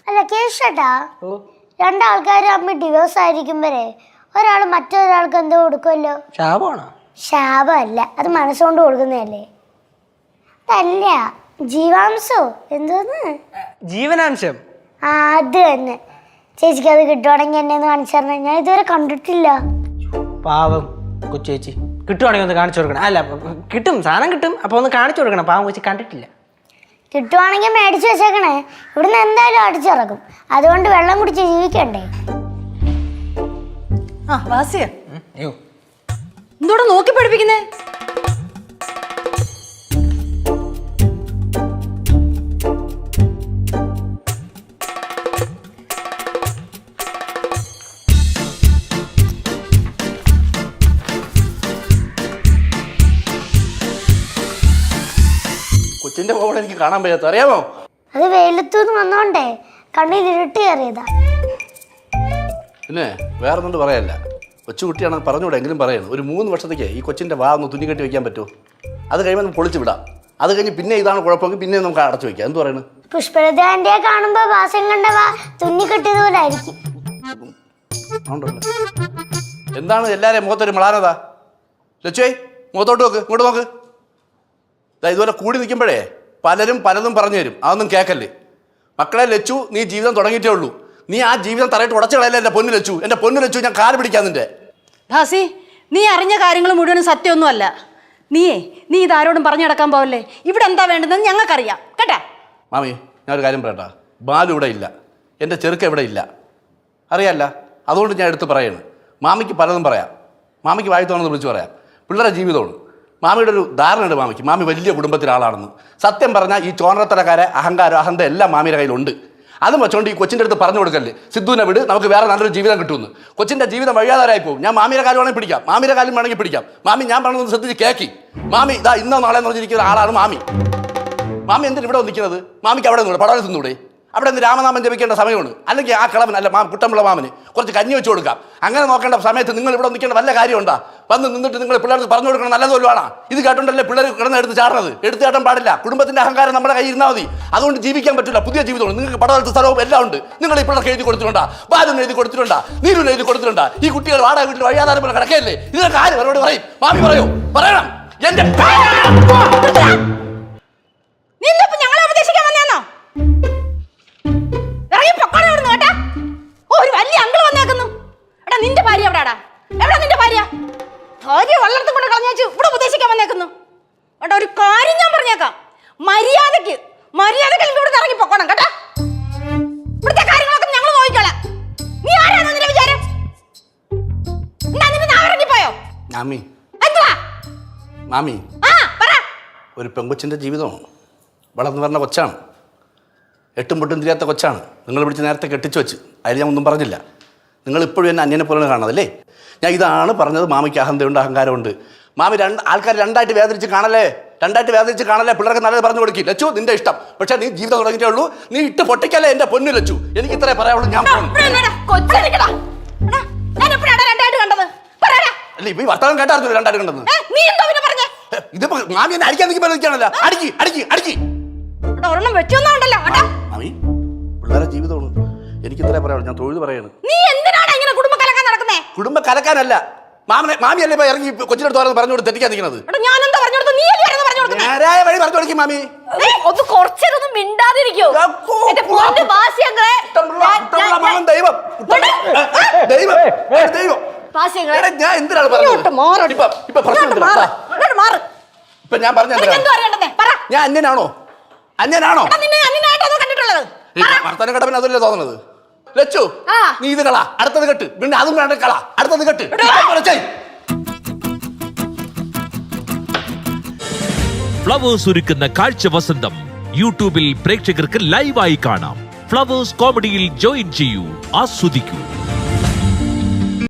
അല്ല കേശട്ടാ, രണ്ടാൾക്കാർ തമ്മിൽ ഡിവോഴ്സ് ആയിരിക്കുമ്പോഴേ ഒരാൾ മറ്റൊരാൾക്ക് എന്തോ കൊടുക്കുമല്ലോ. ശാപമാണോ? ശാപമല്ല, അത് മനസ്സുകൊണ്ട് കൊടുക്കുന്നതല്ലേ. അതല്ല, ജീവാംശോ എന്തോന്ന്, ജീവനാംശം. അത് തന്നെ. ചേച്ചിക്ക് അത് കിട്ടുവാണെങ്കിൽ എന്നെ ഒന്ന് കാണിച്ചു തരണം, ഞാൻ ഇതുവരെ കണ്ടിട്ടില്ല. പാവം കൊച്ചേച്ചി, കിട്ടുവാണെങ്കിൽ ഒന്ന് കാണിച്ചു കൊടുക്കണം. അല്ല കിട്ടും, സാധനം കിട്ടും, അപ്പൊ ഒന്ന് കാണിച്ചു കൊടുക്കണം. പാവം കൊച്ചി കണ്ടിട്ടില്ല. കിട്ടുവാണെങ്കിൽ മേടിച്ചു വെച്ചേക്കണേ, ഇവിടുന്ന് എന്തായാലും അടിച്ചിറക്കും. അതുകൊണ്ട് വെള്ളം കുടിച്ച് ജീവിക്കണ്ടേ. ആ വാസിയ എന്തോടെ നോക്കി പഠിപ്പിക്കുന്നേ? കൊച്ചിന്റെ മോളെ എനിക്ക് കാണാൻ പറ്റാത്ത അറിയാമോ? അത് വെയിലത്തൂന്ന് വന്നോണ്ടേ കണ്ണിൽ ഇരുട്ട് കയറിയതാ. പിന്നെ വേറെ ഒന്നും പറയല്ല, കൊച്ചുകുട്ടിയാണ് പറഞ്ഞുകൂടെ എങ്കിലും പറയണം. ഒരു 3 വർഷത്തേക്ക് ഈ കൊച്ചിന്റെ വാ ഒന്ന് തുന്നി കെട്ടി വെക്കാൻ പറ്റുമോ? അത് കഴിയുമ്പോൾ നമുക്ക് പൊളിച്ചു വിടാം. അത് കഴിഞ്ഞ് പിന്നെ ഇതാണ് കുഴപ്പമെങ്കിൽ പിന്നെ നമുക്ക് അടച്ചു വെക്കാം. എന്ത് പറയുന്നത്? പുഷ്പലതാന്റെ കാണുമ്പോ വാസം കണ്ട വാ തുന്നി കെട്ടിയതുപോലെ ആയിരിക്കും. എന്താണ് എല്ലാരെയും മുഖത്തൊരു മളാനതാ? ലച്ചുവേ മുഖത്തോട്ട് നോക്ക്, ഇങ്ങോട്ട് നോക്ക്. ഇതുപോലെ കൂടി നിൽക്കുമ്പോഴേ പലരും പലതും പറഞ്ഞു തരും, അതൊന്നും കേൾക്കല്ലേ. മക്കളെ ലച്ചു, നീ ജീവിതം തുടങ്ങിയിട്ടേ ഉള്ളൂ. നീ ആ ജീവിതം തറയിട്ട് ഉടച്ചു കളയല്ലേ എൻ്റെ പൊന്നു ലച്ചു. എൻ്റെ പൊന്നു ലച്ചു, ഞാൻ കാല് പിടിക്കാൻ നിന്റെ. ദാസി, നീ അറിഞ്ഞ കാര്യങ്ങൾ മുഴുവനും സത്യമൊന്നും അല്ല. നീ ഇതാരോടും പറഞ്ഞു നടക്കാൻ പോവല്ലേ. ഇവിടെ എന്താ വേണ്ടതെന്ന് ഞങ്ങൾക്കറിയാം കേട്ടാ. മാമി, ഞാനൊരു കാര്യം പറയട്ടാ. ബാലു ഇവിടെ ഇല്ല, എൻ്റെ ചെറുക്ക ഇവിടെ ഇല്ല, അറിയാല്ല. അതുകൊണ്ട് ഞാൻ എടുത്ത് പറയാണ്. മാമിക്ക് പലതും പറയാം, മാമിക്ക് വായിത്തോണെന്ന് വിളിച്ച് പറയാം. പിള്ളേരുടെ ജീവിതമാണ്. മാമിയുടെ ഒരു ധാരണയുണ്ട് മാമിക്ക്, മാമി വലിയ കുടുംബത്തിലെ ആളാണെന്ന്. സത്യം പറഞ്ഞാൽ ഈ ചോനത്തരക്കാരെ അഹങ്കാരം അഹന്ത എല്ലാം മാമിയുടെ കയ്യിലുണ്ട്. അതും വെച്ചോണ്ട് ഈ കൊച്ചിൻ്റെ അടുത്ത് പറഞ്ഞു കൊടുക്കല്ലേ, സിദ്ധുവിനെ വിട്, നമുക്ക് വേറെ നല്ലൊരു ജീവിതം കിട്ടുമെന്ന്. കൊച്ചിൻ്റെ ജീവിതം വഴിയാതാരായി പോകും. ഞാൻ മാമിയുടെ കാര്യം വേണമെങ്കിൽ പിടിക്കാം, മാമിയുടെ കാര്യം വേണമെങ്കിൽ പിടിക്കാം. മാമി ഞാൻ പറഞ്ഞത് ശ്രദ്ധിച്ച് കേക്കി. മാമി ഇതാ ഇന്നോ നാളെ എന്ന് പറഞ്ഞിരിക്കുന്ന ആളാണ് മാമി. മാമി എന്തിനാ ഇവിടെ നിൽക്കുന്നത്? മാമിക്ക് അവിടെ നിന്നൂടെ, പടവൽ തിന്നൂടെ? അവിടെ നിന്ന് രാമനാമം ജപിക്കേണ്ട സമയമാണ്. അല്ലെങ്കിൽ ആ കളവൻ അല്ല കുട്ടമുള്ള മാമന് കുറച്ച് കഞ്ഞി വെച്ച് കൊടുക്കാം. അങ്ങനെ നോക്കേണ്ട സമയത്ത് നിങ്ങൾ ഇവിടെ നിൽക്കേണ്ട വല്ല കാര്യമുണ്ടാ? വന്ന് നിന്നിട്ട് നിങ്ങൾ പിള്ളേർക്ക് പറഞ്ഞു കൊടുക്കണം നല്ലതുപോലെയാണ്. ഇത് കേട്ടോണ്ടല്ലേ പിള്ളേർ കിടന്ന് എടുത്ത് ചാടുന്നത്. എടുത്ത് ചാട്ടാൻ പാടില്ല. കുടുംബത്തിന്റെ അഹങ്കാരം നമ്മുടെ കയ്യിൽ ഇരുന്നാൽ മതി. അതുകൊണ്ട് ജീവിക്കാൻ പറ്റില്ല. പുതിയ ജീവിതമാണ്. നിങ്ങൾക്ക് പടവലത്ത് സ്ഥലവും എല്ലാം ഉണ്ട്. നിങ്ങൾ ഈ പിള്ളേർക്ക് എഴുതി കൊടുത്തിട്ടുണ്ടാ, ബാലുവിന് എഴുതി കൊടുത്തിട്ടുണ്ടാ, നീരുവിന് എഴുതി കൊടുത്തിട്ടുണ്ടാ. ഈ കുട്ടികൾ വാടക വീട്ടിൽ വഴിയാധാരം പോലെ കിടക്കല്ലേ. ഇതിനൊക്കെ ആര് അവരോട് പറയും? മാമി പറയൂ, പറയണം. എന്റെ ഞങ്ങളെ ഉപദേശിക്കാൻ വന്നേന്നോ? ഒരു വലിയ അങ്കിൾ വന്നേക്കുന്നു. എടാ നിന്റെ ഭാര്യ എവിടാടാ? എവിടാ നിന്റെ ഭാര്യ? ഭാര്യ വള്ളർത്തും കൊണ്ട് കളഞ്ഞു ഇവിടെ ഉപദേശിക്കാൻ വന്നേക്കുന്നു. എടാ ഒരു കാര്യം ഞാൻ പറഞ്ഞേക്കാം, മര്യാദക്ക് ഇവിടെ ഇറങ്ങി പൊക്കോണം കേട്ടാ. ഇവിടുത്തെ കാര്യങ്ങളൊക്കെ ഞങ്ങൾ നോക്കിക്കോളാം. നീ ആരാണ് നിന്റെ വിചാരം? ഇറങ്ങിപ്പോയോ മാമി? ഒരു പെങ്കൊച്ചിന്റെ ജീവിതമാണ്. വളർന്നു പറഞ്ഞ കൊച്ചാണ്, എട്ടും പൊട്ടും തിരിയാത്ത കൊച്ചാണ്. നിങ്ങൾ പിടിച്ച് നേരത്തെ കെട്ടിച്ചു വെച്ച്, അതിൽ ഞാൻ ഒന്നും പറഞ്ഞില്ല. നിങ്ങൾ ഇപ്പോഴും എന്നെ അന്യനെ പോലെ കാണുന്നതല്ലേ. ഞാൻ ഇതാണ് പറഞ്ഞത്, മാമിക്ക് അഹന്തയുണ്ട്, അഹങ്കാരമുണ്ട്. മാമി ആൾക്കാർ രണ്ടായിട്ട് വേദനിച്ച് കാണല്ലേ, പിള്ളേർക്ക് നല്ലത് പറഞ്ഞു കൊടുക്കി. ലച്ചു നിന്റെ ഇഷ്ടം, പക്ഷേ നീ ജീവിതം തുടങ്ങിയിട്ടേ ഉള്ളൂ. നീ ഇട്ട് പൊട്ടിക്കല്ലേ എൻ്റെ പൊന്നു ലച്ചു. എനിക്ക് ഇത്രേ പറയാവുള്ളൂ. ഞാൻ അല്ല ഇപ്പൊ ഈ വർത്തമാനം കേട്ടായിരുന്നു രണ്ടായിട്ട് കണ്ടെന്ന്. ഇതിപ്പോ മാമി എന്നെ അടിക്കാൻ നിൽക്കാണല്ലോ. അടിക്കി പിള്ളേരെ ജീവിതമാണ്. എനിക്ക് ഇത്രേ പറയാനുള്ളൂ. ഞാൻ തൊഴിൽ പറയാണ്. കുടുംബ കലക്കാനല്ല. മാമിയല്ലേ ഇപ്പൊ ഇറങ്ങി കൊച്ചിനടുത്ത് പറഞ്ഞ് പറഞ്ഞുകൊണ്ട് തെറ്റിക്കാൻ നിൽക്കുന്നത്. നേരായ വഴി പറഞ്ഞു കൊടുക്കും മാമി. ഞാൻ എന്തിനാണ് പറഞ്ഞത്? ഇപ്പൊ ഞാൻ പറഞ്ഞ ഞാൻ അന്യനാണോ? വർത്തമാനം കേട്ടപ്പോ അതല്ലേ തോന്നുന്നത്? ലച്ചു നീ ഇത് കള, അടുത്തത് കെട്ട്. പിന്നെ അതും വേണ്ട കള, അടുത്തത് കെട്ട്. ഫ്ലവേഴ്സ് ഒരുക്കുന്ന കാഴ്ച വസന്തം യൂട്യൂബിൽ പ്രേക്ഷകർക്ക് ലൈവായി കാണാം. ഫ്ലവേഴ്സ് കോമഡിയിൽ ജോയിൻ ചെയ്യൂ, ആസ്വദിക്കൂ.